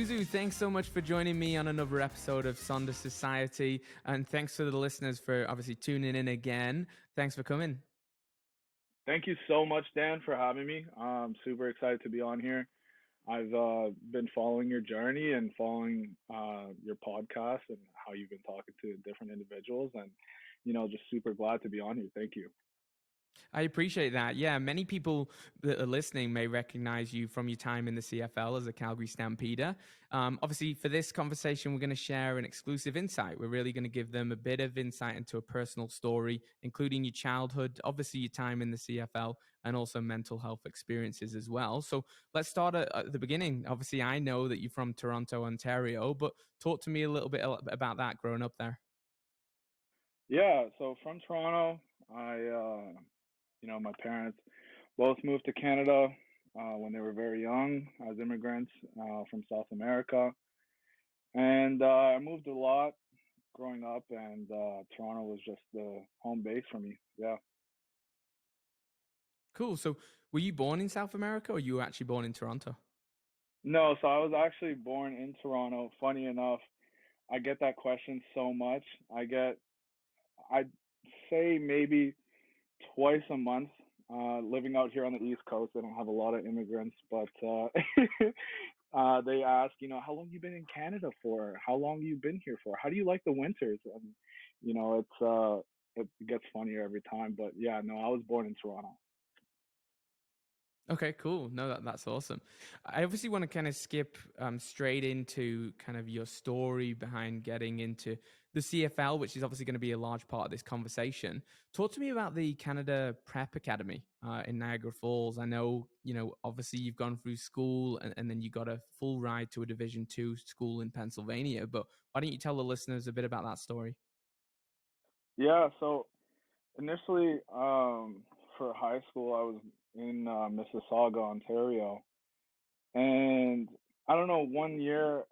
ZuZu, thanks so much for joining me on another episode of Sonder Society. And thanks to the listeners for obviously tuning in again. Thanks for coming. Thank you so much, Dan, for having me. I'm super excited to be on here. I've been following your journey and following your podcast and how you've been talking to different individuals, and just super glad to be on here. Thank you. I appreciate that. Yeah, many people that are listening may recognize you from your time in the CFL as a Calgary Stampeder. Obviously, for this conversation, we're going to share an exclusive insight. We're really going to give them a bit of insight into a personal story, including your childhood, obviously your time in the CFL, and also mental health experiences as well. So let's start at the beginning. Obviously, I know that you're from Toronto, Ontario, but talk to me a little bit about that growing up there. Yeah, so from Toronto, my parents both moved to Canada when they were very young as immigrants from South America. And I moved a lot growing up, and Toronto was just the home base for me. Yeah. Cool. So were you born in South America or you were actually born in Toronto? No, so I was actually born in Toronto. Funny enough, I get that question so much. I'd say maybe twice a month. Living out here on the East Coast, I don't have a lot of immigrants, but they ask, how long you been in Canada for? How long you been here for? How do you like the winters? And it gets funnier every time. But yeah, no, I was born in Toronto. Okay, cool. No, that's awesome. I obviously want to kind of skip straight into kind of your story behind getting into the CFL, which is obviously going to be a large part of this conversation. Talk to me about the Canada Prep Academy in Niagara Falls. I know, obviously you've gone through school and then you got a full ride to a Division II school in Pennsylvania. But why don't you tell the listeners a bit about that story? Yeah, so initially, for high school, I was in Mississauga, Ontario, and I don't know, one year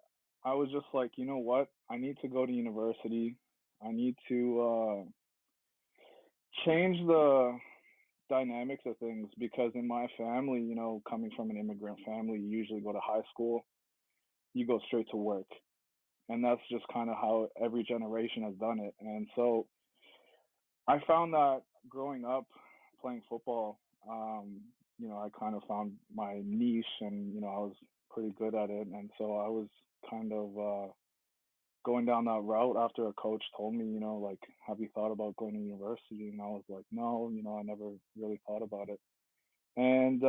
I was just like, you know what? I need to go to university. I need to change the dynamics of things because in my family, coming from an immigrant family, you usually go to high school, you go straight to work. And that's just kind of how every generation has done it. And so I found that growing up playing football, I kind of found my niche and, I was pretty good at it. And so I was kind of going down that route after a coach told me, like, have you thought about going to university? And I was like, no, I never really thought about it. And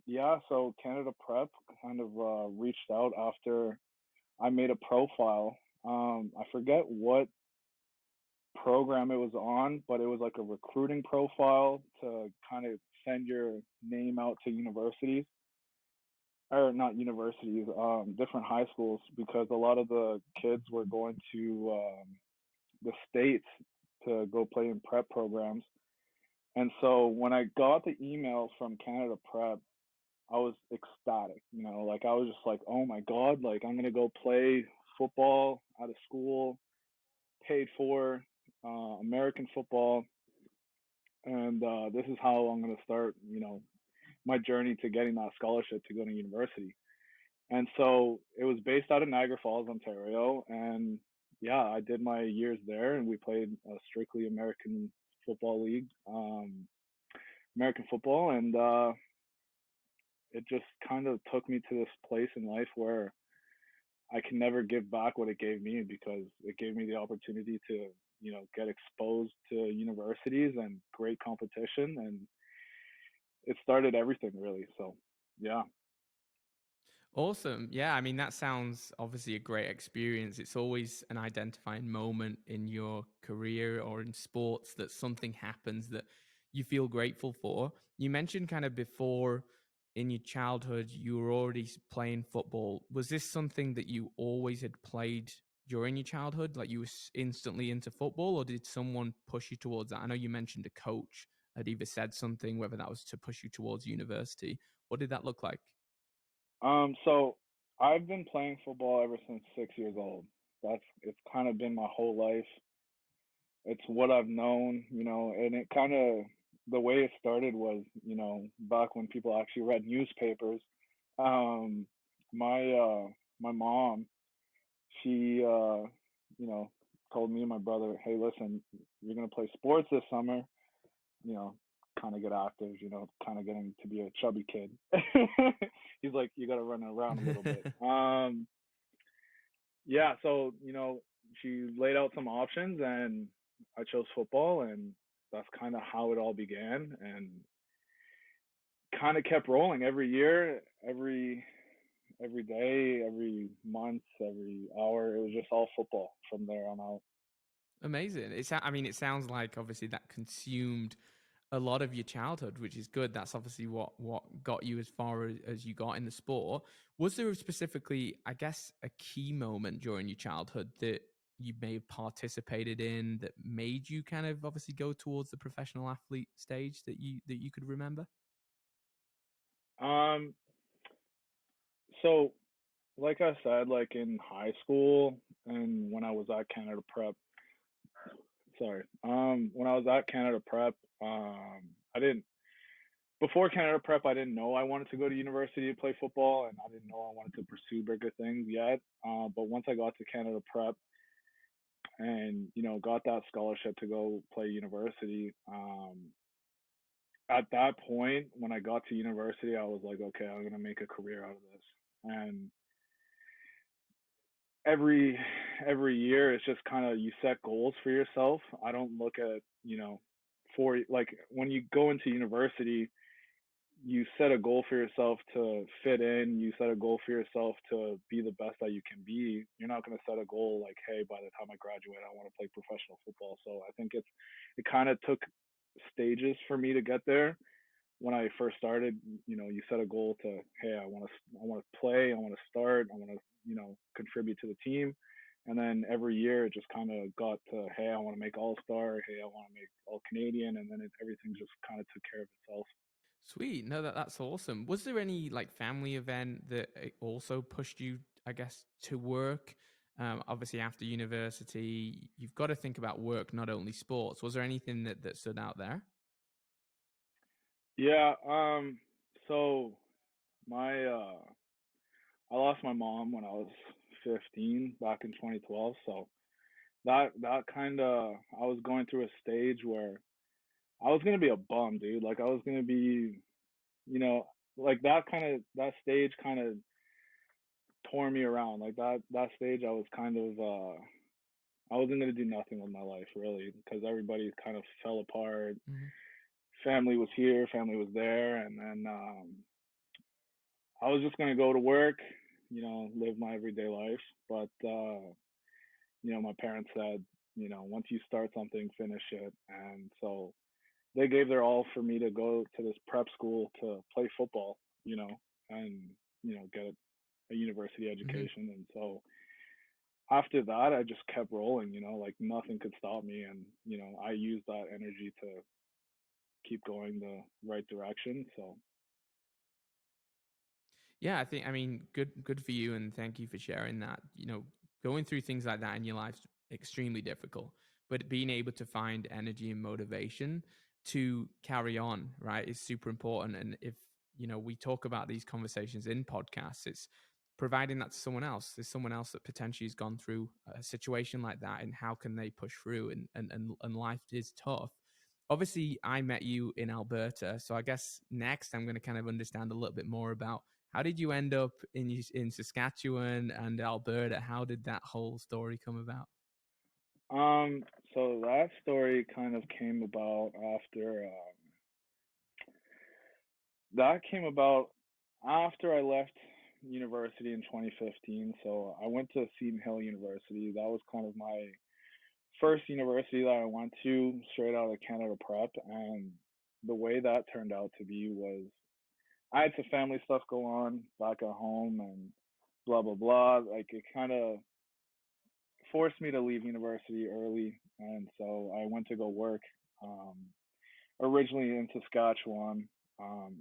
yeah, so Canada Prep kind of reached out after I made a profile. I forget what program it was on, but it was like a recruiting profile to kind of send your name out to universities or not universities, different high schools because a lot of the kids were going to the States to go play in prep programs. And so when I got the email from Canada Prep, I was ecstatic, like I was just like, oh my God, like I'm going to go play football out of school, paid for, American football. And this is how I'm going to start, my journey to getting that scholarship to go to university. And so it was based out of Niagara Falls, Ontario. And yeah, I did my years there and we played a strictly American football league, American football. And it just kind of took me to this place in life where I can never give back what it gave me because it gave me the opportunity to, get exposed to universities and great competition. And it started everything really. So, yeah. Awesome. Yeah, I mean, that sounds obviously a great experience. It's always an identifying moment in your career or in sports that something happens that you feel grateful for. You mentioned kind of before in your childhood, you were already playing football. Was this something that you always had played during your childhood? Like you were instantly into football, or did someone push you towards that? I know you mentioned a coach had either said something, whether that was to push you towards university. What did that look like? So I've been playing football ever since 6 years old. It's kind of been my whole life. It's what I've known, and it kind of the way it started was, back when people actually read newspapers. My my mom, she you know, told me and my brother, hey, listen, you're gonna play sports this summer, you know, kind of get active, you know, kind of getting to be a chubby kid. He's like, you got to run around a little bit. Yeah, so she laid out some options, and I chose football, and that's kind of how it all began, and kind of kept rolling every year, every day, every month, every hour. It was just all football from there on out. Amazing. I mean, it sounds like obviously that consumed a lot of your childhood, which is good. That's obviously what got you as far as you got in the sport. Was there specifically, I guess, a key moment during your childhood that you may have participated in that made you kind of obviously go towards the professional athlete stage that you could remember? Um, so like I said, like in high school and when I was at Canada Prep, sorry, when I was at Canada Prep, I didn't before Canada Prep, I didn't know I wanted to go to university to play football, and I didn't know I wanted to pursue bigger things yet. But once I got to Canada Prep and got that scholarship to go play university, at that point when I got to university, I was like, okay, I'm gonna make a career out of this. And every every year, it's just kind of you set goals for yourself. I don't look at for like when you go into university you set a goal for yourself to fit in. You set a goal for yourself to be the best that you can be. You're not going to set a goal like, hey, by the time I graduate, I want to play professional football. So I think it kind of took stages for me to get there. When I first started, you set a goal to, hey, I want to play, I want to start, I want to, contribute to the team. And then every year it just kind of got to, hey, I want to make All Star, hey, I want to make All Canadian, and then everything just kind of took care of itself. Sweet. No, that's awesome. Was there any like family event that also pushed you, I guess, to work? Obviously, after university, you've got to think about work, not only sports. Was there anything that stood out there? Yeah, so my I lost my mom when I was 15 back in 2012. So that kind of I was going through a stage where I was gonna be a bum, dude. Like I was gonna be, you know, like that stage kind of tore me around. Like that stage, I was kind of I wasn't gonna do nothing with my life really because everybody kind of fell apart. Hmm. Family was here, family was there, and then I was just gonna go to work, live my everyday life. But my parents said, once you start something, finish it. And so they gave their all for me to go to this prep school to play football, and get a university Hmm. education. And so after that, I just kept rolling, like nothing could stop me. And I used that energy to keep going the right direction. So Yeah, I mean, good for you, and thank you for sharing that. Going through things like that in your life's extremely difficult, but being able to find energy and motivation to carry on, right, is super important. And if we talk about these conversations in podcasts, it's providing that to someone else. There's someone else that potentially has gone through a situation like that, and how can they push through? And life is tough. Obviously, I met you in Alberta, so I guess next I'm going to kind of understand a little bit more about how did you end up in Saskatchewan and Alberta? How did that whole story come about? um so that story kind of came about after that came about after I left university in 2015. So I went to Seton Hill University. That was kind of my first university that I went to straight out of Canada Prep. And the way that turned out to be was I had some family stuff go on back at home and blah, blah, blah. Like it kind of forced me to leave university early. And so I went to go work um, originally in Saskatchewan,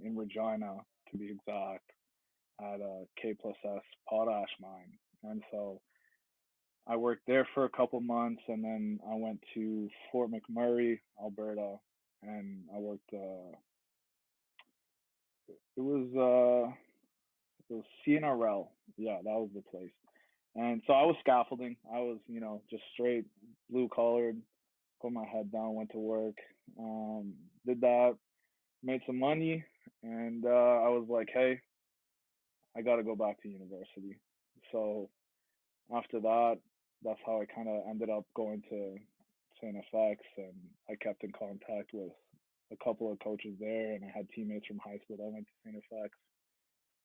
in Regina to be exact, at a K plus S potash mine. And so I worked there for a couple months, and then I went to Fort McMurray, Alberta, and I worked. It was It was CNRL. Yeah, that was the place. And so I was scaffolding. I was, just straight blue collared, put my head down, went to work, did that, made some money, and I was like, hey, I got to go back to university. So after that, that's how I kind of ended up going to St. FX, and I kept in contact with a couple of coaches there, and I had teammates from high school that went to St. FX.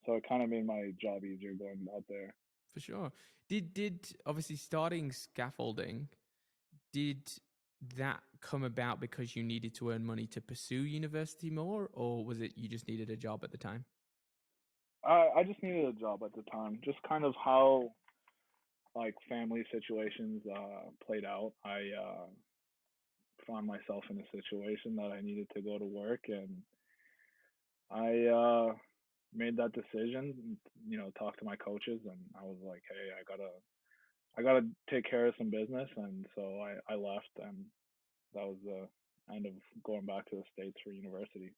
So it kind of made my job easier going out there. For sure. Did obviously starting scaffolding, did that come about because you needed to earn money to pursue university more, or was it you just needed a job at the time? I just needed a job at the time. Just kind of how like family situations played out. I found myself in a situation that I needed to go to work, and I made that decision. Talked to my coaches, and I was like, hey, I gotta take care of some business, and so I left, and that was the end of going back to the States for university.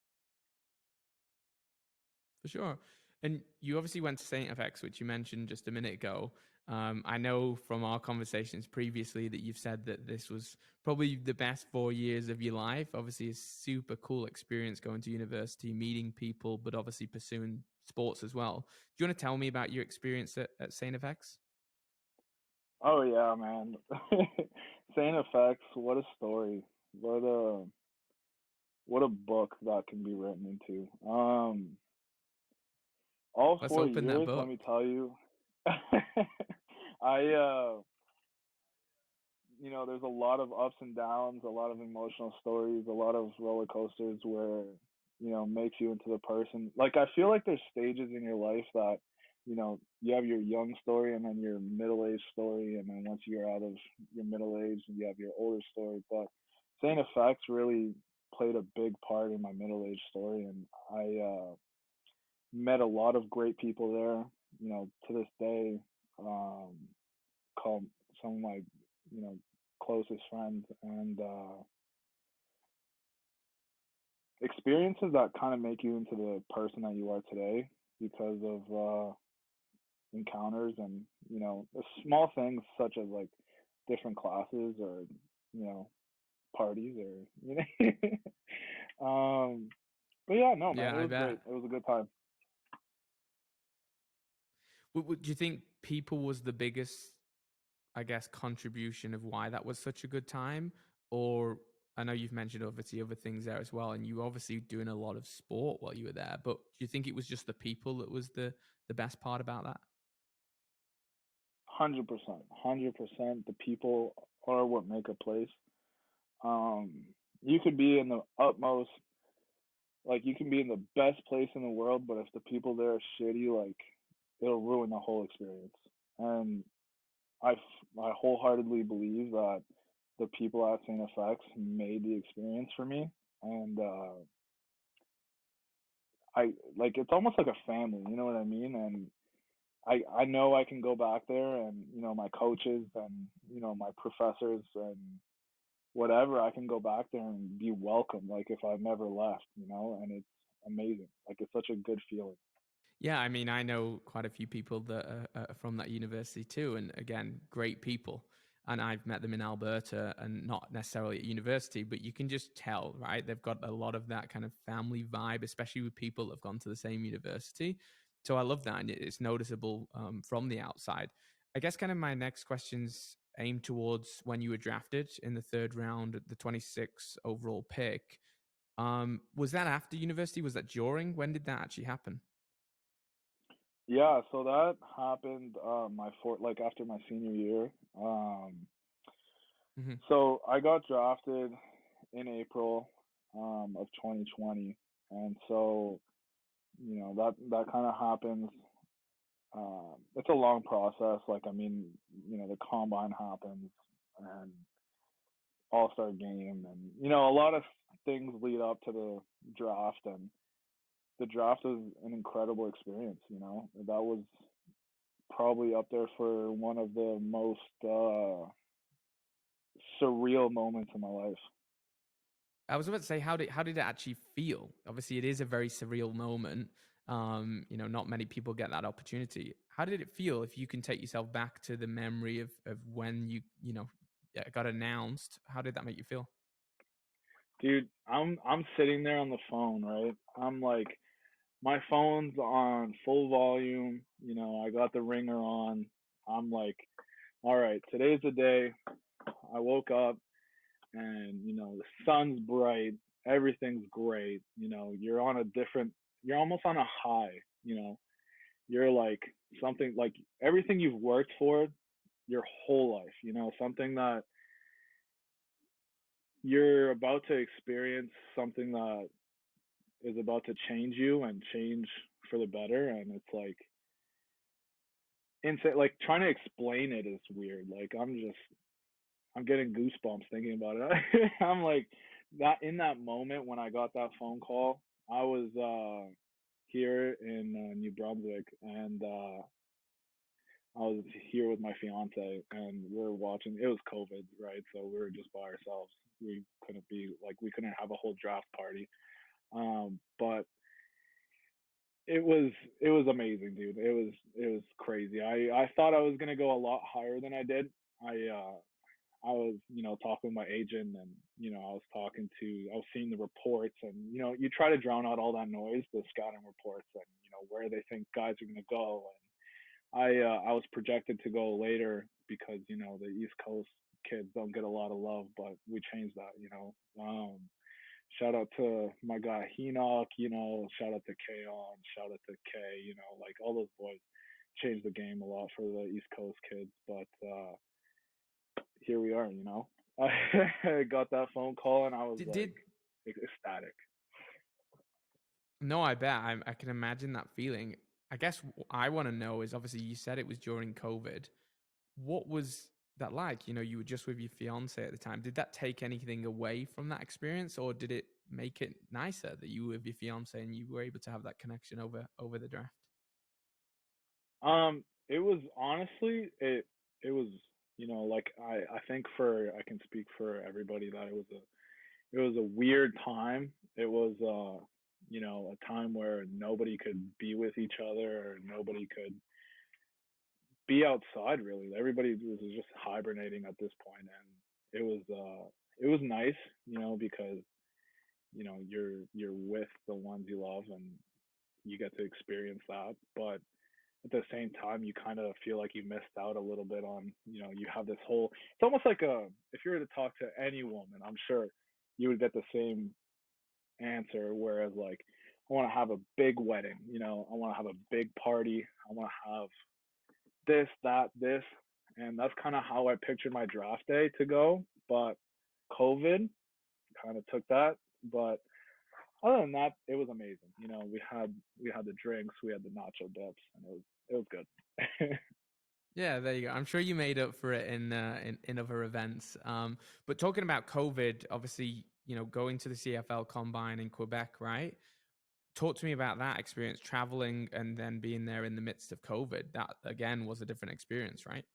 For sure. And you obviously went to Saint FX, which you mentioned just a minute ago. I know from our conversations previously that you've said that this was probably the best 4 years of your life. Obviously, a super cool experience going to university, meeting people, but obviously pursuing sports as well. Do you want to tell me about your experience at Saint FX? Oh yeah, man. Saint Effects, what a story. What a book that can be written into. All Let's four open that years, let book. me tell you. I there's a lot of ups and downs, a lot of emotional stories, a lot of roller coasters where, makes you into the person. Like I feel like there's stages in your life that, you have your young story and then your middle age story, and then once you're out of your middle age, you have your older story. But Saint Effects really played a big part in my middle age story, and I met a lot of great people there. To this day, um, call some of my you know closest friends, and experiences that kind of make you into the person that you are today because of encounters and the small things such as like different classes or you know parties or but yeah, no man, Yeah, it I was great. bet. It was a good time. Do you think people was the biggest, I guess, contribution of why that was such a good time? Or I know you've mentioned obviously other things there as well, and you obviously doing a lot of sport while you were there. But do you think it was just the people that was the best part about that? 100%, 100%. The people are what make a place. Um, you could be in the utmost, like you can be in the best place in the world, but if the people there are shitty, like it'll ruin the whole experience. And I wholeheartedly believe that the people at Saint FX made the experience for me, and I like it's almost like a family. You know what I mean? And I know I can go back there, and my coaches and my professors and whatever, I can go back there and be welcome like if I've never left, and it's amazing. Like it's such a good feeling. Yeah, I mean, I know quite a few people that are from that university too, and again, great people. And I've met them in Alberta, and not necessarily at university, but you can just tell, right? They've got a lot of that kind of family vibe, especially with people that have gone to the same university. So I love that, and it's noticeable from the outside. I guess kind of my next questions aim towards when you were drafted in the third round, the 26th overall pick. Was that after university? Was that during? When did that actually happen? Yeah, so that happened like after my senior year. Mm-hmm. So I got drafted in April of 2020, and so that kind of happens. It's a long process. Like I mean, the combine happens and All Star game, and a lot of things lead up to the draft, and the draft was an incredible experience. That was probably up there for one of the most surreal moments in my life. I was about to say, how did it actually feel? Obviously, it is a very surreal moment. Not many people get that opportunity. How did it feel if you can take yourself back to the memory of when got announced? How did that make you feel? Dude, I'm sitting there on the phone, right? I'm like, my phone's on full volume. I got the ringer on. I'm like, all right, today's the day. I woke up and the sun's bright, everything's great. You're almost on a high. You're like something like everything you've worked for your whole life. Something that you're about to experience, something that is about to change you and change for the better. And it's like insane. Like trying to explain it is weird. Like I'm getting goosebumps thinking about it. I'm like that in that moment when I got that phone call. I was here in New Brunswick, and I was here with my fiance, and we're watching. It was COVID, right? So we were just by ourselves. We couldn't have a whole draft party. But it was it was amazing, dude. It was crazy. I thought I was gonna go a lot higher than I did. I was, talking with my agent, and, I was seeing the reports, and, you try to drown out all that noise, the scouting reports, and, where they think guys are going to go. And I was projected to go later because, the East Coast kids don't get a lot of love, but we changed that. Shout out to my guy Henoch, shout out to Kaon, shout out to Kay, like all those boys changed the game a lot for the East Coast kids. But here we are, I got that phone call and I was Did, like did ecstatic. No, I bet. I can imagine that feeling. I guess I want to know is obviously you said it was during COVID. What was that like? You were just with your fiance at the time. Did that take anything away from that experience, or did it make it nicer that you were with your fiance and you were able to have that connection over the draft? It was honestly it was like I think for I can speak for everybody that it was a weird time. It was a time where nobody could be with each other, or nobody could be outside really. Everybody was just hibernating at this point, and it was nice, because you're with the ones you love, and you get to experience that. But at the same time, you kind of feel like you missed out a little bit on, you have this whole, it's almost like if you were to talk to any woman, I'm sure you would get the same answer. Whereas, like, I want to have a big wedding, I want to have a big party, I want to have this, that, this. And that's kind of how I pictured my draft day to go. But COVID kind of took that. But other than that, it was amazing. We had the drinks, we had the nacho dips, and it was good. Yeah, there you go. I'm sure you made up for it in other events. But talking about COVID, obviously, going to the CFL Combine in Quebec, right? Talk to me about that experience, traveling and then being there in the midst of COVID. That again was a different experience, right?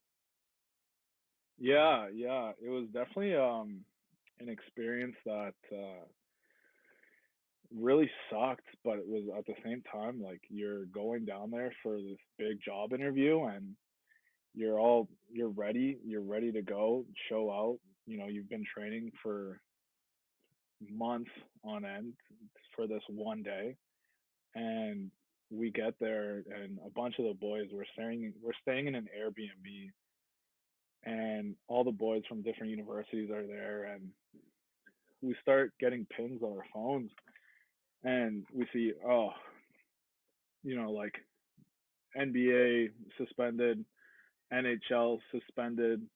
Yeah, yeah, it was definitely an experience that really sucked, but it was at the same time like you're going down there for this big job interview, and you're ready to go, show out. You've been training for months on end for this one day, and we get there, and a bunch of the boys we're staying in an Airbnb, and all the boys from different universities are there, and we start getting pings on our phones, and we see, oh, like NBA suspended, NHL suspended,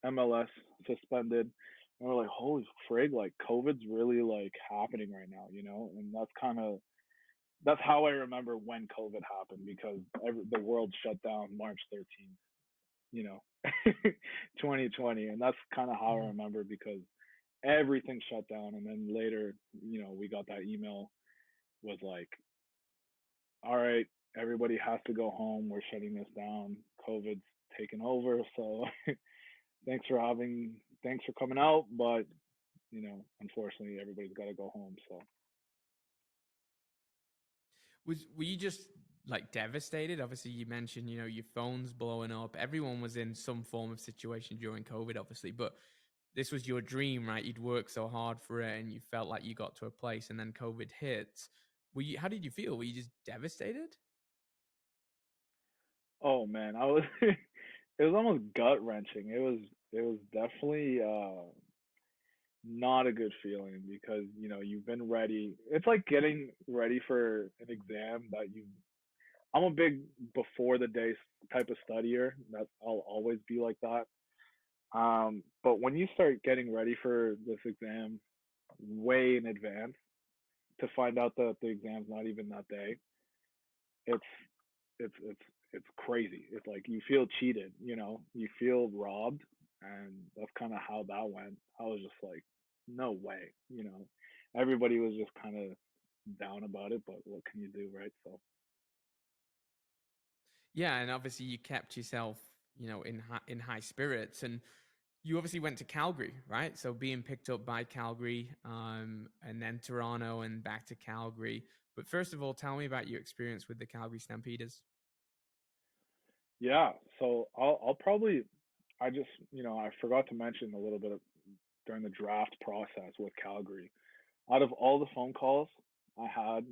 MLS suspended. And we're like, holy frig, like COVID's really like happening right now, and that's how I remember when COVID happened, because the world shut down March 13th, you know, 2020, and that's kind of how I Mhm. remember, because everything shut down, and then later, we got that email, was like, all right, everybody has to go home. We're shutting this down. COVID's taken over. So thanks for coming out, but unfortunately, everybody's got to go home. So Were you just like devastated? Obviously, you mentioned your phone's blowing up. Everyone was in some form of situation during COVID, obviously, but this was your dream, right? You'd worked so hard for it, and you felt like you got to a place, and then COVID hit. Were you? How did you feel? Were you just devastated? Oh man, I was it was almost gut wrenching. It was definitely not a good feeling because you've been ready. It's like getting ready for an exam that you. I'm a big before the day type of studier. That I'll always be like that. But when you start getting ready for this exam way in advance to find out that the exam's not even that day, it's it's crazy. It's like you feel cheated, you feel robbed, and that's kind of how that went. I was just like, no way. Everybody was just kind of down about it, but what can you do, right? So Yeah, and obviously you kept yourself, in high spirits, and you obviously went to Calgary, right? So being picked up by Calgary, and then Toronto, and back to Calgary. But first of all, tell me about your experience with the Calgary Stampeders. yeah, so I'll probably I just I forgot to mention a little bit during the draft process with Calgary. Out of all the phone calls I had,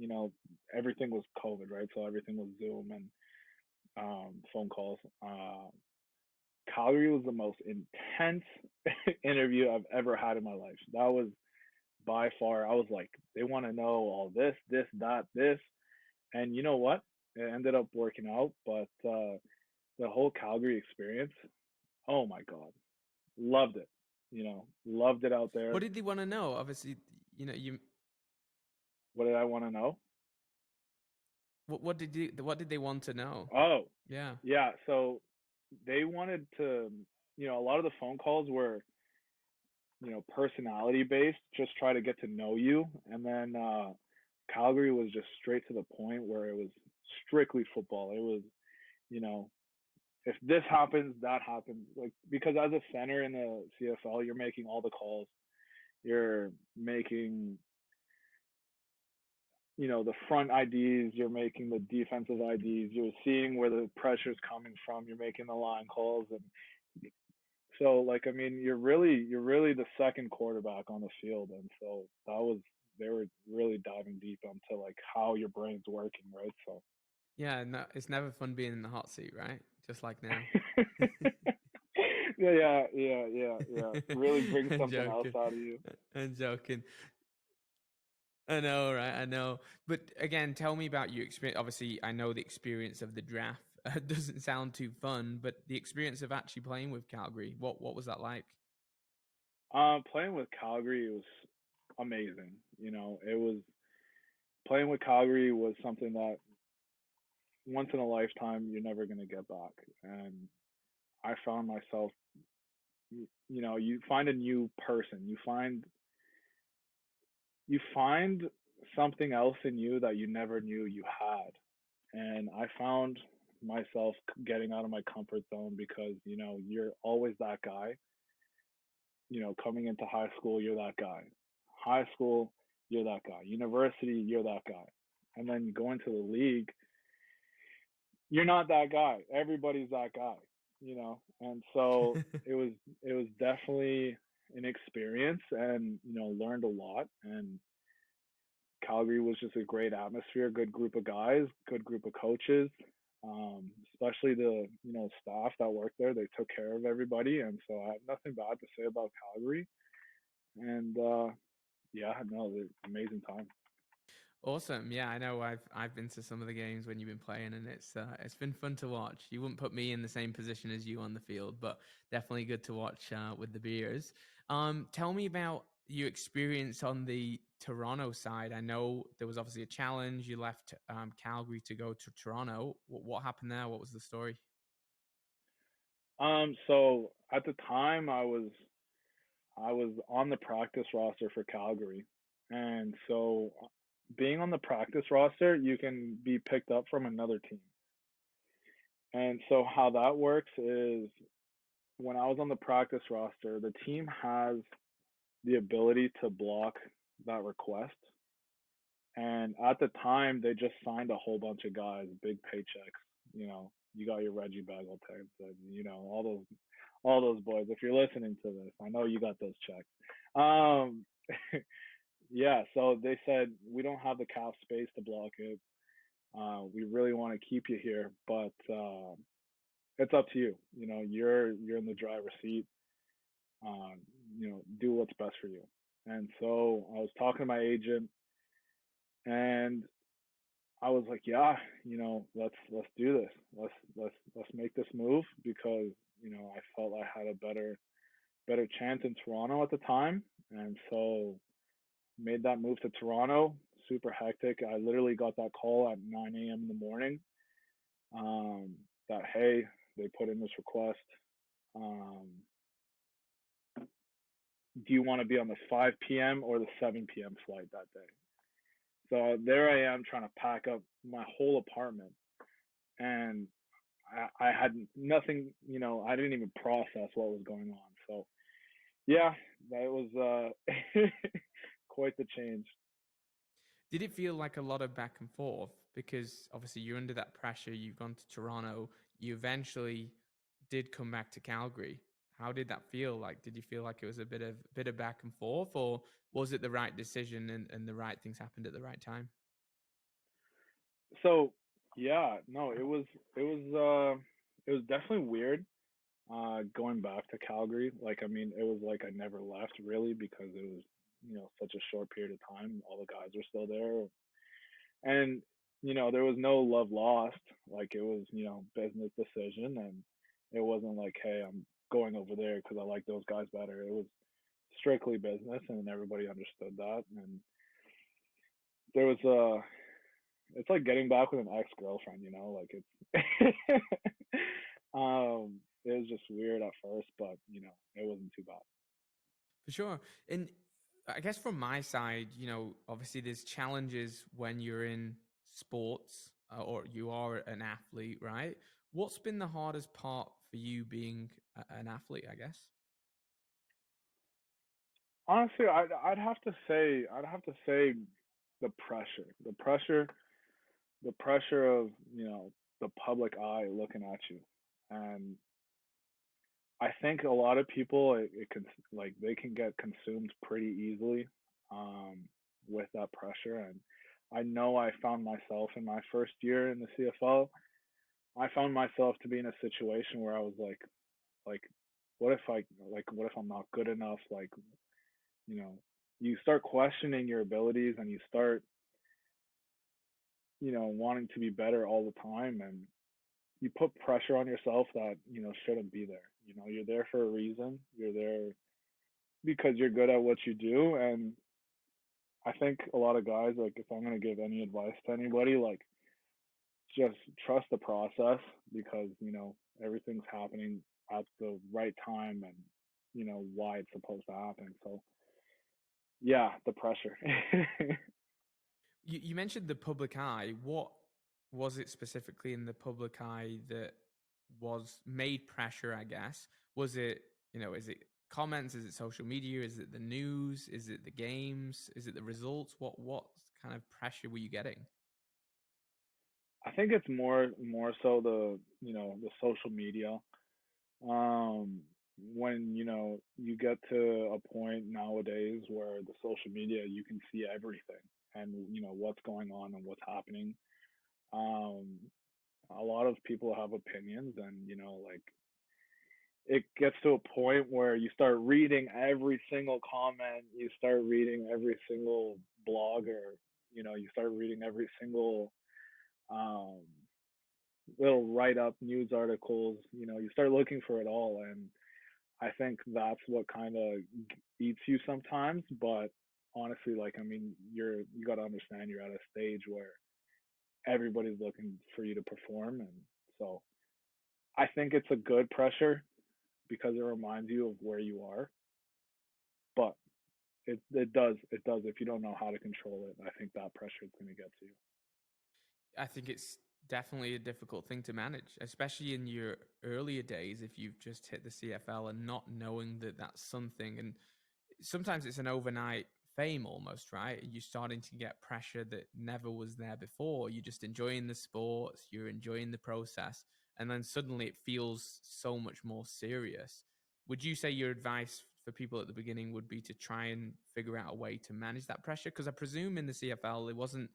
everything was COVID, right? So everything was Zoom and phone calls. Calgary was the most intense interview I've ever had in my life. That was by far. I was like, they want to know all this, that, this, and you know what? It ended up working out, but the whole Calgary experience, oh my god, loved it. Loved it out there. What did they want to know? Obviously, you What did I want to know? what did they want to know? Oh, Yeah. yeah. So they wanted to, a lot of the phone calls were, personality based, just try to get to know you. And then Calgary was just straight to the point where it was strictly football. It was, you know, if this happens, that happens. Like, because as a center in the CFL, you're making all the calls. You're making, the front IDs, you're making the defensive IDs, you're seeing where the pressure's coming from, you're making the line calls. And so, like, I mean, you're really the second quarterback on the field. And so they were really diving deep into like how your brain's working, right? So Yeah, no, it's never fun being in the hot seat, right? Just like now. yeah. Really brings I'm something else joking. out of you. I'm joking. I know, right? I know. But again, tell me about your experience. Obviously, I know the experience of the draft doesn't sound too fun, but the experience of actually playing with Calgary, what was that like? Playing with Calgary was amazing. It was playing with Calgary was something that once in a lifetime you're never gonna get back. And I found myself, you find a new person, you find something else in you that you never knew you had. And I found myself getting out of my comfort zone because you're always that guy. Coming into high school, you're that guy. High school, you're that guy. University, you're that guy. And then you go into the league, you're not that guy. Everybody's that guy. And so it was definitely an experience, and learned a lot. And Calgary was just a great atmosphere, good group of guys, good group of coaches. Especially the staff that worked there, they took care of everybody, and so I have nothing bad to say about Calgary. And yeah, no, the amazing time. Awesome. Yeah, I know I've been to some of the games when you've been playing, and it's been fun to watch. You wouldn't put me in the same position as you on the field, but definitely good to watch with the beers. Tell me about your experience on the Toronto side. I know there was obviously a challenge. You left Calgary to go to Toronto. What happened there? What was the story? So at the time, I was on the practice roster for Calgary, and so being on the practice roster, you can be picked up from another team. And so how that works is when I was on the practice roster, the team has the ability to block that request. And at the time, they just signed a whole bunch of guys, big paychecks. You got your Reggie Bagel types, and all those boys. If you're listening to this, I know you got those checks. Um, yeah. So they said we don't have the cap space to block it. We really want to keep you here, but it's up to you. You're in the driver's seat. Uh, do what's best for you. And so I was talking to my agent, and I was like, yeah, let's do this. Let's make this move because I felt I had a better chance in Toronto at the time, and so made that move to Toronto. Super hectic. I literally got that call at 9 a.m. in the morning. Um, that hey, they put in this request. Um, do you want to be on the 5 p.m. or the 7 p.m. flight that day? So there I am trying to pack up my whole apartment, and I had nothing. I didn't even process what was going on. So yeah, that was quite the change. Did it feel like a lot of back and forth? Because obviously you're under that pressure. You've gone to Toronto. You eventually did come back to Calgary. How did that feel like? Did you feel like it was a bit of back and forth, or was it the right decision and the right things happened at the right time? So yeah, no, it was definitely weird going back to Calgary. Like I mean, it was like I never left really because it was such a short period of time. All the guys were still there, and there was no love lost. Like it was business decision, and it wasn't like hey I'm going over there because I like those guys better. It was strictly business, and everybody understood that. And there was a it's like getting back with an ex-girlfriend, like it's it was just weird at first, but it wasn't too bad. For sure. And I guess from my side, obviously there's challenges when you're in sports or you are an athlete, right? What's been the hardest part for you being an athlete, I guess? Honestly, I'd have to say the pressure of the public eye looking at you. And I think a lot of people it can like they can get consumed pretty easily um, with that pressure. And I know I found myself in my first year in the CFL. I found myself to be in a situation where I was like, what if I'm not good enough? Like, you know, you start questioning your abilities, and you start wanting to be better all the time, and you put pressure on yourself that shouldn't be there. You're there for a reason. You're there because you're good at what you do. And I think a lot of guys, like, if I'm going to give any advice to anybody, like, just trust the process because everything's happening at the right time, and why it's supposed to happen. So yeah, the pressure. You mentioned the public eye. What was it specifically in the public eye that was made pressure, I guess? Was it, is it comments? Is it social media? Is it the news? Is it the games? Is it the results? What kind of pressure were you getting? I think it's more so the social media. um when you get to a point nowadays where the social media you can see everything, and what's going on and what's happening. um a lot of people have opinions, and like it gets to a point where you start reading every single comment, you start reading every single blog, or you start reading every single um little write up news articles. You start looking for it all, and I think that's what kind of eats you sometimes. But honestly, like I mean, you got to understand you're at a stage where everybody's looking for you to perform, and so I think it's a good pressure because it reminds you of where you are. But it does if you don't know how to control it. I think that pressure is going to get to you. I think it's definitely a difficult thing to manage, especially in your earlier days if you've just hit the CFL and not knowing that that's something. And sometimes it's an overnight fame almost, right? You're starting to get pressure that never was there before. You're just enjoying the sports, you're enjoying the process, and then suddenly it feels so much more serious. Would you say your advice for people at the beginning would be to try and figure out a way to manage that pressure? Because I presume in the CFL, it wasn't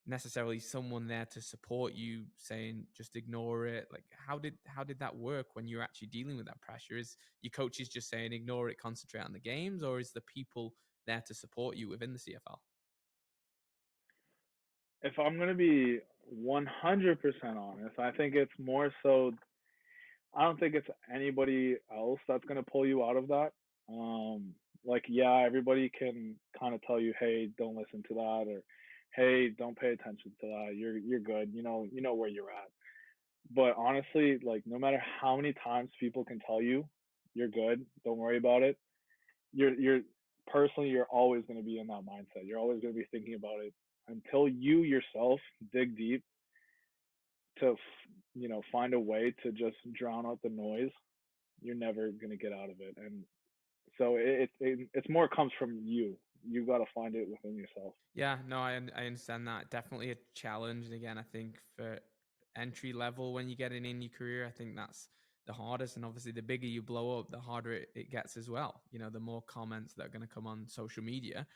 necessarily someone there to support you saying just ignore it. Like how did that work when you're actually dealing with that pressure? Is your coaches just saying ignore it, concentrate on the games, or is the people there to support you within the CFL? If I'm gonna be 100% honest, I think it's more so. I don't think it's anybody else that's gonna pull you out of that. Um, like, yeah, everybody can kind of tell you, hey, don't listen to that, or hey, don't pay attention to that. You're good. You know where you're at. But honestly, like, no matter how many times people can tell you you're good, don't worry about it. You're personally, you're always going to be in that mindset. You're always going to be thinking about it until you yourself dig deep to, find a way to just drown out the noise. You're never going to get out of it. And so it's more comes from you. You got to find it within yourself. Yeah, no, I understand that. Definitely a challenge. And again, I think for entry level, when you're getting in your career, I think that's the hardest. And obviously, the bigger you blow up, the harder it gets as well. The more comments that are going to come on social media.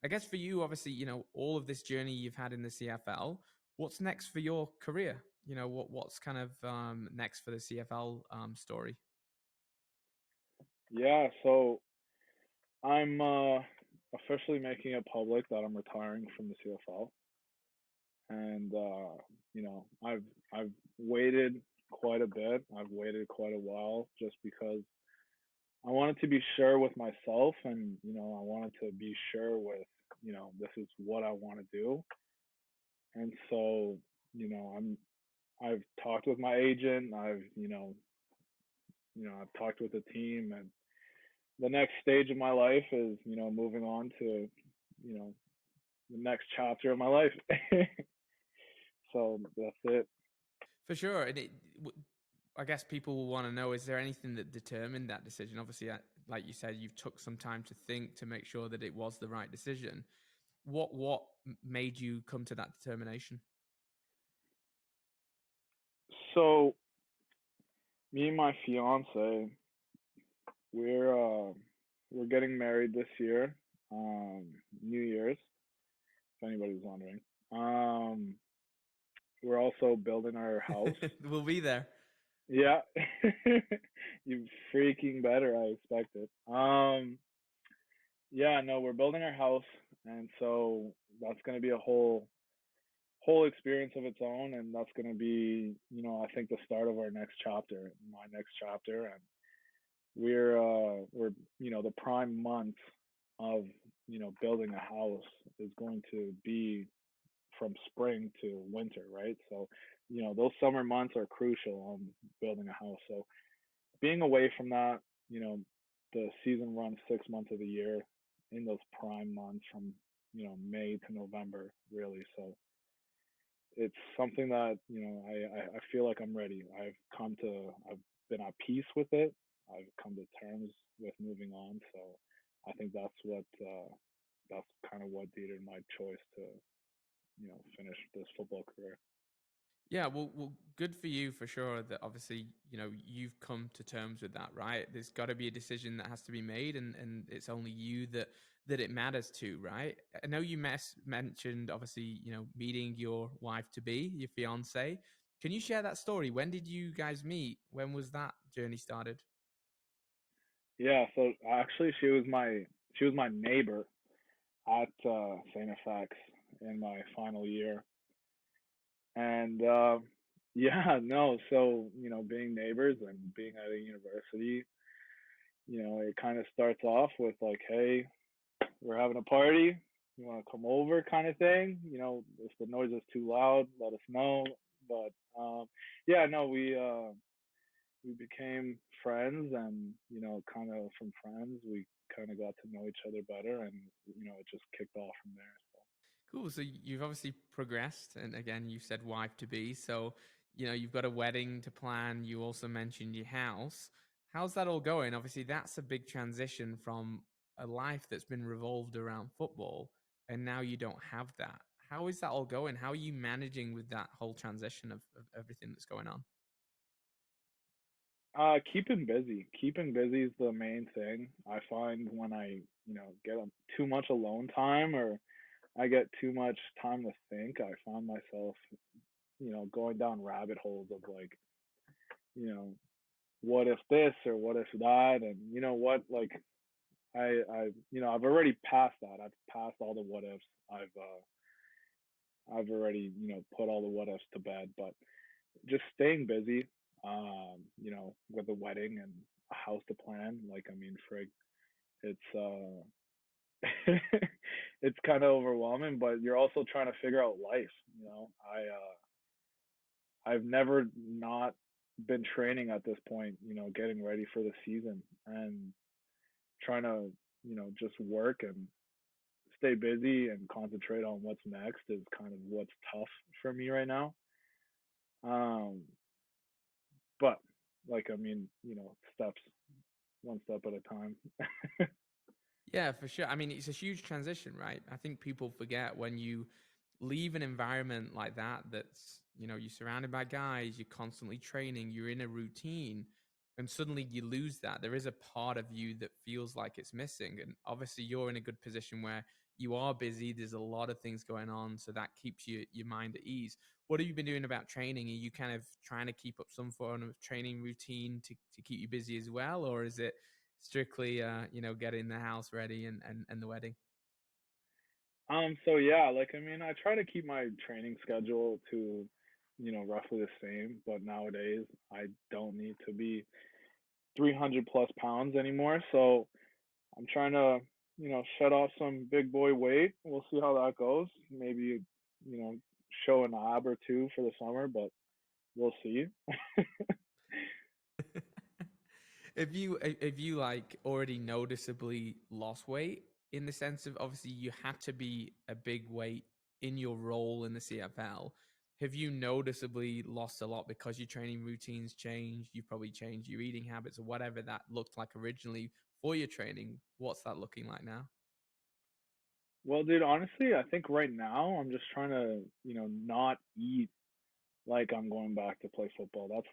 I guess for you, obviously, all of this journey you've had in the CFL, what's next for your career? What's kind of next for the CFL story? Yeah, so I'm officially making it public that I'm retiring from the CFL, and I've waited quite a bit. I've waited quite a while just because I wanted to be sure with myself, and I wanted to be sure with this is what I want to do, and so I've talked with my agent. I've talked with the team, and the next stage of my life is moving on to you know the next chapter of my life. So that's it. For sure. And I guess people will want to know, is there anything that determined that decision? Obviously, like you said, you've took some time to think to make sure that it was the right decision. What made you come to that determination? So me and my fiance, we're uh, we're getting married this year, New Year's. If anybody's wondering, um, we're also building our house. We'll be there. Yeah, you freaking better. I expect it. Yeah, no, we're building our house, and so that's gonna be a whole experience of its own, and that's gonna be, I think the start of our next chapter, my next chapter, and we're the prime month of building a house is going to be from spring to winter, right? So those summer months are crucial on building a house. So being away from that, the season runs 6 months of the year in those prime months from May to November, really. So it's something that I feel like I'm ready. I've been at peace with it. I've come to terms with moving on. So I think that's kind of what dated my choice to finish this football career. Yeah, well, good for you for sure. That obviously, you've come to terms with that, right? There's got to be a decision that has to be made, and it's only you that it matters to, right? I know you mentioned obviously, meeting your wife to be, your fiance. Can you share that story? When did you guys meet? When was that journey started? Yeah, so actually she was my neighbor at St. FX in my final year. And yeah, no, so being neighbors and being at a university, it kind of starts off with like, hey, we're having a party. You want to come over, kind of thing. If the noise is too loud, let us know. But yeah, no, we became friends, and kind of from friends, we kind of got to know each other better, and it just kicked off from there. So. Cool. So you've obviously progressed, and again, you said wife to be. So you've got a wedding to plan. You also mentioned your house. How's that all going? Obviously, that's a big transition from a life that's been revolved around football, and now you don't have that. How is that all going? How are you managing with that whole transition of everything that's going on? Keeping busy. Keeping busy is the main thing. I find when I, get too much alone time or I get too much time to think, I find myself, going down rabbit holes of like, you know, what if this or what if that, and you know what, like I've already passed that. I've passed all the what ifs. I've already, put all the what ifs to bed, but just staying busy, with a wedding and a house to plan. Like, I mean, frig, it's it's kind of overwhelming, but you're also trying to figure out life. I've never not been training at this point. Getting ready for the season and trying to, just work and stay busy and concentrate on what's next is kind of what's tough for me right now. Um, but like, I mean, steps, one step at a time. Yeah, for sure. I mean, it's a huge transition, right? I think people forget when you leave an environment like that that's, you're surrounded by guys, you're constantly training, you're in a routine, and suddenly you lose that. There is a part of you that feels like it's missing. And obviously you're in a good position where you are busy, there's a lot of things going on, so that keeps your mind at ease. What have you been doing about training? Are you kind of trying to keep up some form of training routine to keep you busy as well, or is it strictly getting the house ready and the wedding? So yeah, like, I mean, I try to keep my training schedule to, roughly the same, but nowadays I don't need to be 300 plus pounds anymore. So I'm trying to, shed off some big boy weight. We'll see how that goes. Maybe, you know, show an ab or two for the summer, but we'll see. If you like already noticeably lost weight, in the sense of obviously you had to be a big weight in your role in the CFL, have you noticeably lost a lot because your training routines changed? You've probably changed your eating habits or whatever that looked like originally for your training. What's that looking like now? Well, dude, honestly, I think right now I'm just trying to, not eat like I'm going back to play football. That's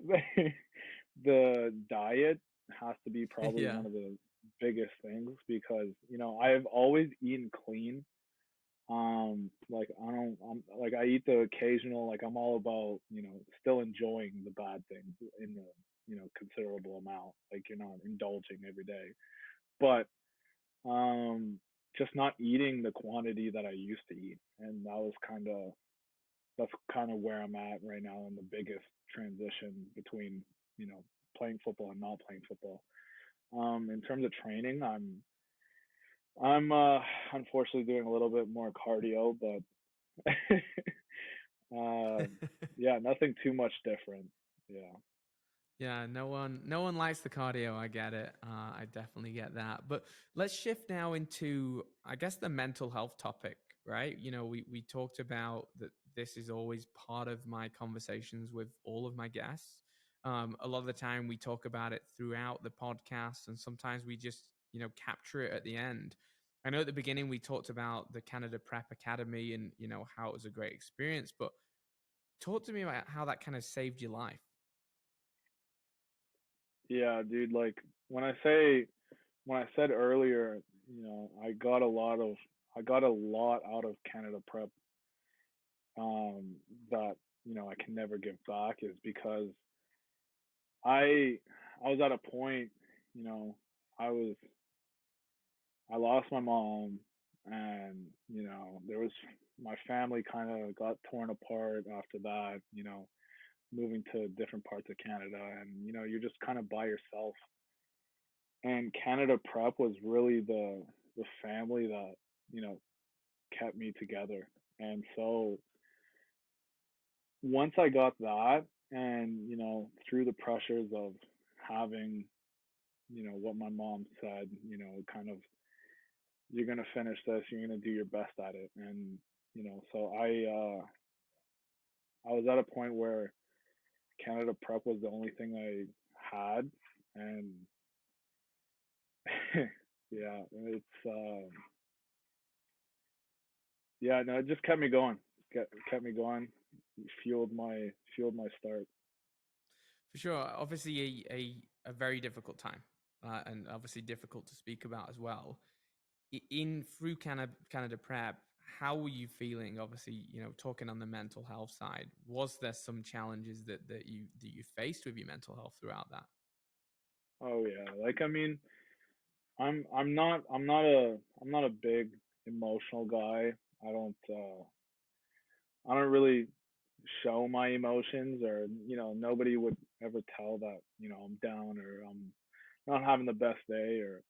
the diet has to be probably Yeah. one of the biggest things because, I've always eaten clean. Like like I eat the occasional, like I'm all about, still enjoying the bad things in the, considerable amount. Like you're not indulging every day. But just not eating the quantity that I used to eat. And that's kind of where I'm at right now in the biggest transition between, playing football and not playing football. In terms of training, I'm unfortunately doing a little bit more cardio, but uh yeah, nothing too much different. Yeah. Yeah, no one likes the cardio. I get it. I definitely get that. But let's shift now into, I guess, the mental health topic, right? We talked about that. This is always part of my conversations with all of my guests. A lot of the time, we talk about it throughout the podcast, and sometimes we just, capture it at the end. I know at the beginning we talked about the Canada Prep Academy and how it was a great experience, but talk to me about how that kind of saved your life. Yeah, dude, like when I said earlier, I got a lot out of Canada Prep, um, that, I can never give back is because I I was at a point, you know, I was I lost my mom and, there was my family kind of got torn apart after that, moving to different parts of Canada and, you're just kind of by yourself. And Canada Prep was really the family that, you know, kept me together. And so once I got that and, through the pressures of having, what my mom said, kind of you're gonna finish this, you're gonna do your best at it. And, so I was at a point where Canada Prep was the only thing I had and Yeah, it's yeah, no, it just kept me going. Kept me going. Fueled my start. For sure. Obviously, a very difficult time, and obviously difficult to speak about as well. In through Canada Prep, how were you feeling? Obviously, talking on the mental health side, was there some challenges that you faced with your mental health throughout that? Oh yeah, like I mean, I'm not a big emotional guy. I don't uh I don't really show my emotions, or nobody would ever tell that I'm down or I'm not having the best day, or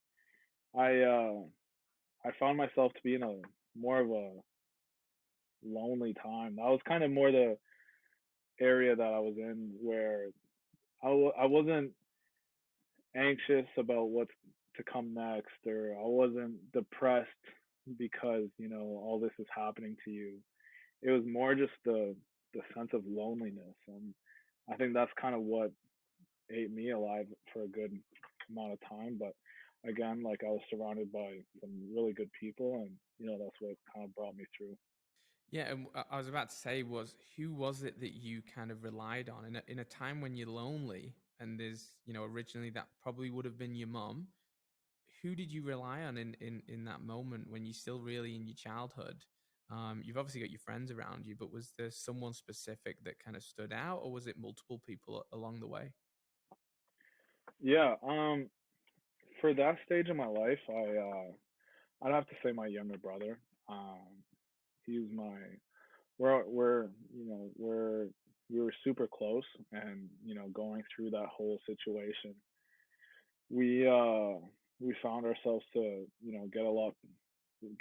I uh I found myself to be in a more of a lonely time. That was kind of more the area that I was in, where I wasn't anxious about what's to come next, or I wasn't depressed because all this is happening to you. It was more just the sense of loneliness, and I think that's kind of what ate me alive for a good amount of time. But again, like, I was surrounded by some really good people, and that's what kind of brought me through. Yeah, and I was about to say, was who was it that you kind of relied on in a time when you're lonely, and there's originally that probably would have been your mom. Who did you rely on in that moment when you're still really in your childhood? You've obviously got your friends around you, but was there someone specific that kind of stood out, or was it multiple people along the way? Yeah, for that stage of my life, I'd have to say my younger brother. He's my we're we were super close, and going through that whole situation, we uh we found ourselves to get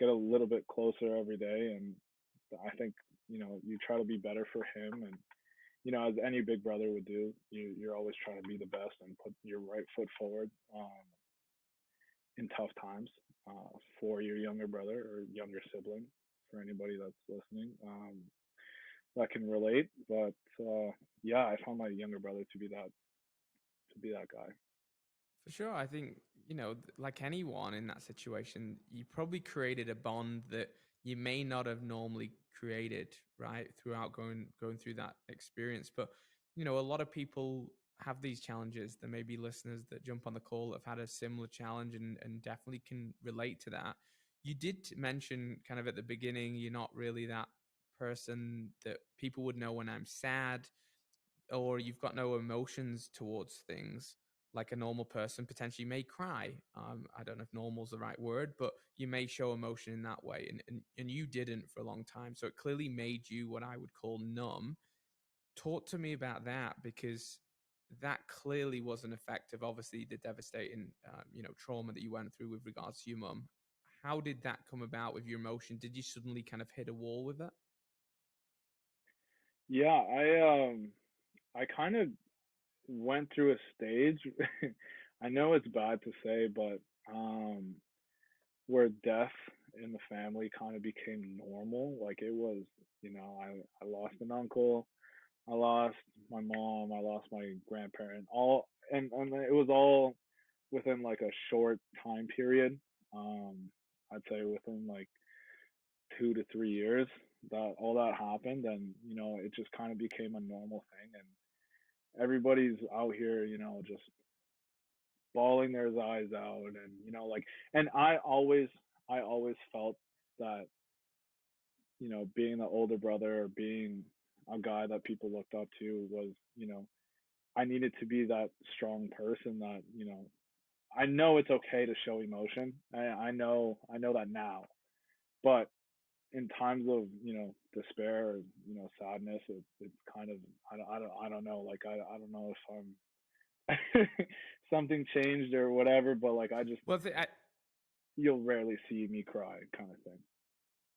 a little bit closer every day. And I think you try to be better for him, and as any big brother would do, you're always trying to be the best and put your right foot forward, in tough times, for your younger brother or younger sibling, for anybody that's listening, that can relate. But yeah, I found my younger brother to be that guy. For sure. I think, like anyone in that situation, you probably created a bond that you may not have normally created, right? Throughout going through that experience. But, a lot of people have these challenges. There may be listeners that jump on the call that have had a similar challenge and definitely can relate to that. You did mention kind of at the beginning, you're not really that person that people would know when I'm sad, or you've got no emotions towards things like a normal person potentially may cry. I don't know if normal is the right word, but you may show emotion in that way. And you didn't for a long time. So it clearly made you what I would call numb. Talk to me about that, because that clearly was an effect of obviously the devastating, trauma that you went through with regards to your mum. How did that come about with your emotion? Did you suddenly kind of hit a wall with it? Yeah, I kind of went through a stage. I know it's bad to say, but um, where death in the family kind of became normal. Like, it was, I lost an uncle, I lost my mom, I lost my grandparent, all, and it was all within like a short time period. Um, I'd say within like 2 to 3 years that all that happened, and it just kind of became a normal thing, and everybody's out here, just bawling their eyes out, and like, and I always felt that being the older brother, or being a guy that people looked up to, was, I needed to be that strong person that, I know it's okay to show emotion. I know that now. But in times of, despair, or sadness, it's kind of, I don't know, like, I don't know if I'm something changed or whatever, but like, I just, Well, you'll rarely see me cry, kind of thing.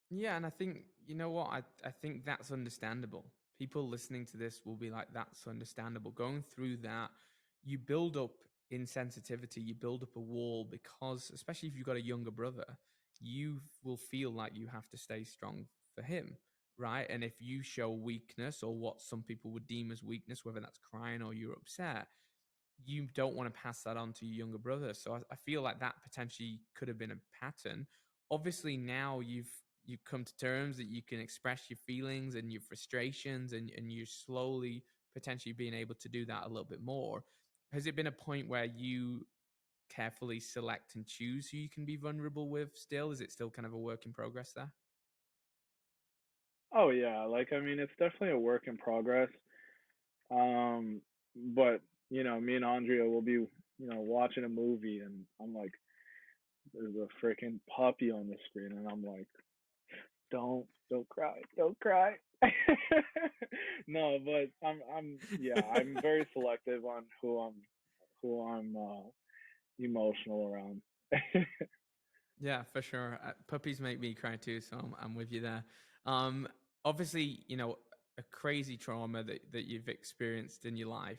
yeah, and I think you know what I think that's understandable. People listening to this will be like, "That's understandable." Going through that, you build up insensitivity, you build up a wall because, especially if you've got a younger brother, you will feel like you have to stay strong for him, right? And if you show weakness or what some people would deem as weakness, whether that's crying or you're upset, you don't want to pass that on to your younger brother. So I feel like that potentially could have been a pattern. Obviously, now you've come to terms that you can express your feelings and your frustrations, and you're slowly potentially being able to do that a little bit more. Has it been a point where you carefully select and choose who you can be vulnerable with still? Is it still kind of a work in progress there? Oh yeah, like I mean, it's definitely a work in progress. Um, but me and Andrea will be, watching a movie, and I'm like, there's a freaking puppy on the screen, and I'm like, don't cry, don't cry. No, but yeah, I'm very selective on who I'm emotional around. Yeah, for sure. Puppies make me cry too, so I'm with you there. Um, Obviously, a crazy trauma that you've experienced in your life.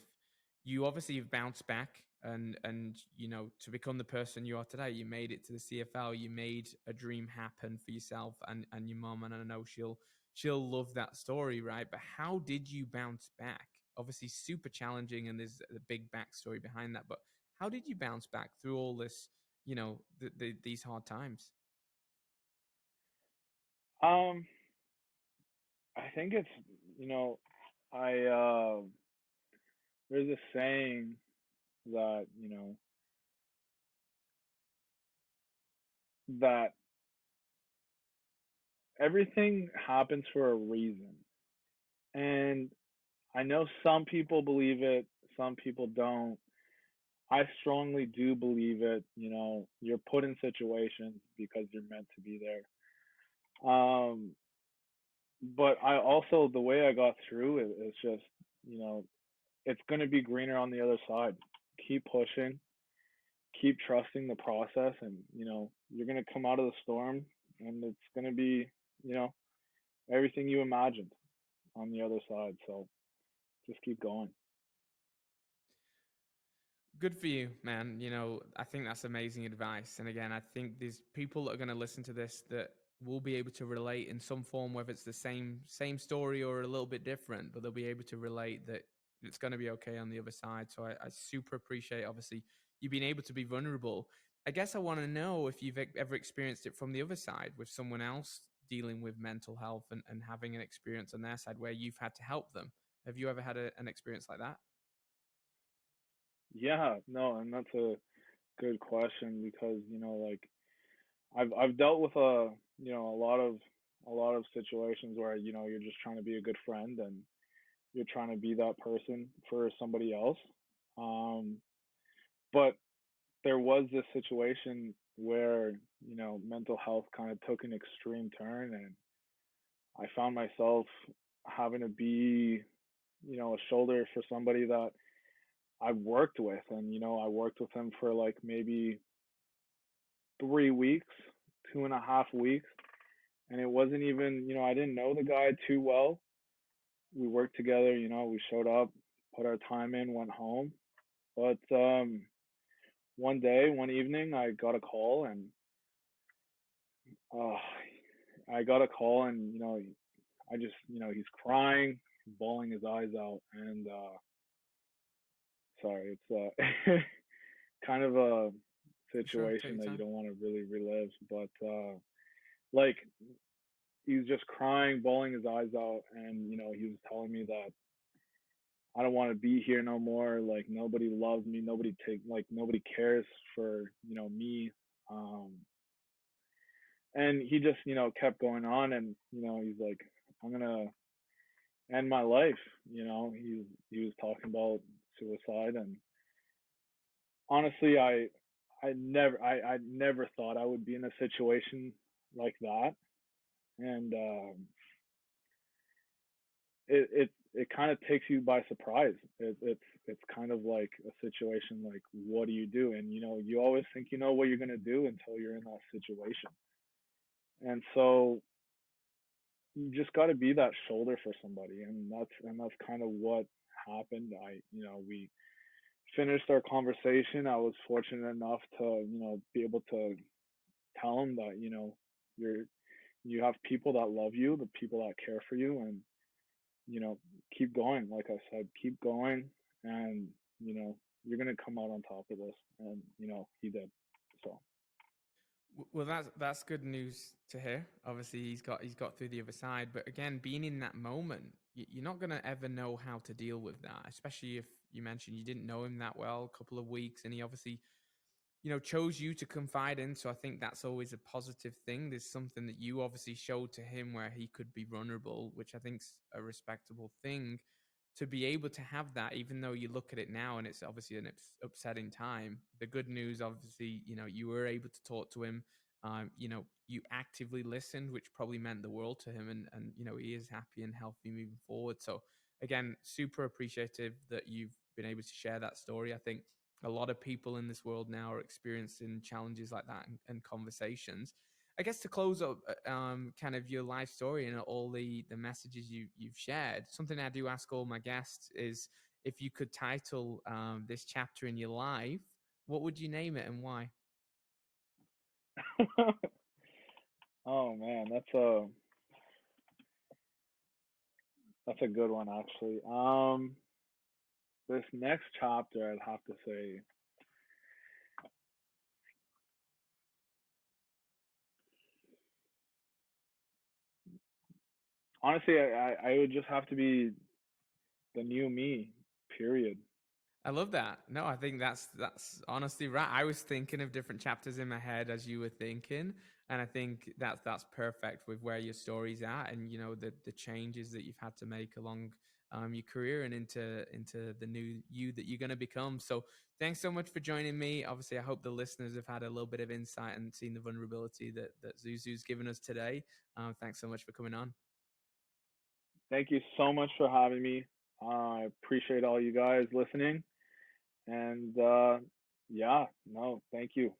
You obviously have bounced back, and to become the person you are today. You made it to the CFL. You made a dream happen for yourself and your mom, and I know she'll love that story, right? But how did you bounce back? Obviously, super challenging, and there's a big backstory behind that. But how did you bounce back through all this? These hard times. um, I think it's you know, I there's a saying that that everything happens for a reason, and I know some people believe it, some people don't. I strongly do believe it. You're put in situations because you're meant to be there. Um, but I also, the way I got through it is just, you know, it's going to be greener on the other side. Keep pushing, keep trusting the process, and, you're going to come out of the storm, and it's going to be, you know, everything you imagined on the other side. So just keep going. Good for you, man. I think that's amazing advice. And again, I think there's people that are going to listen to this that will be able to relate in some form, whether it's the same story or a little bit different, but they'll be able to relate that it's going to be okay on the other side. So I super appreciate, obviously, you being able to be vulnerable. I guess I want to know if you've ever experienced it from the other side with someone else dealing with mental health and having an experience on their side where you've had to help them. Have you ever had an experience like that? Yeah, no, and that's a good question because, like I've dealt with a lot of situations where, you're just trying to be a good friend, and you're trying to be that person for somebody else. Um, but there was this situation where, mental health kind of took an extreme turn, and I found myself having to be, a shoulder for somebody that I worked with. And, I worked with them for like maybe 3 weeks, 2.5 weeks. And it wasn't even, I didn't know the guy too well. We worked together, we showed up, put our time in, went home. But one day, one evening, I got a call, and uh, and I just, he's crying, bawling his eyes out, and sorry, it's kind of a Sure, take situation your that you time. don't want to really relive, but like he's just crying, bawling his eyes out, and he was telling me that I don't want to be here no more. Like nobody loves me, nobody cares for me. Um, and he just kept going on, and he's like, I'm gonna end my life. He was talking about suicide, and honestly, I never thought I would be in a situation like that, and it kind of takes you by surprise. It's kind of like a situation like, what do you do? And you always think you know what you're gonna do until you're in that situation. And so you just got to be that shoulder for somebody, and that's kind of what happened. We finished our conversation. I was fortunate enough to be able to tell him that you're you have people that love you, the people that care for you, and you know keep going. Like I said, keep going, and you know you're gonna come out on top of this, and he did. So Well, that's good news to hear. Obviously, he's got through the other side. But again, being in that moment, you're not gonna ever know how to deal with that. Especially if you mentioned you didn't know him that well, a couple of weeks, and he obviously chose you to confide in. So I think that's always a positive thing. There's something that you obviously showed to him where he could be vulnerable, which I think's a respectable thing to be able to have that, even though you look at it now and it's obviously an upsetting time. The good news, obviously, you were able to talk to him. You actively listened, which probably meant the world to him, and he is happy and healthy moving forward. So again, super appreciative that you've been able to share that story. I think a lot of people in this world now are experiencing challenges like that and conversations. I guess to close up, kind of your life story and all the messages you've shared. Something I do ask all my guests is if you could title this chapter in your life, what would you name it and why? oh man, that's a good one actually. This next chapter, I'd have to say, honestly, I would just have to be the new me. Period. I love that. No, I think that's honestly right. I was thinking of different chapters in my head as you were thinking, and I think that's perfect with where your story's at, and the changes that you've had to make along your career and into the new you that you're going to become. So, thanks so much for joining me. Obviously, I hope the listeners have had a little bit of insight and seen the vulnerability that ZuZu's given us today. Thanks so much for coming on. Thank you so much for having me. I appreciate all you guys listening. And yeah, no, thank you.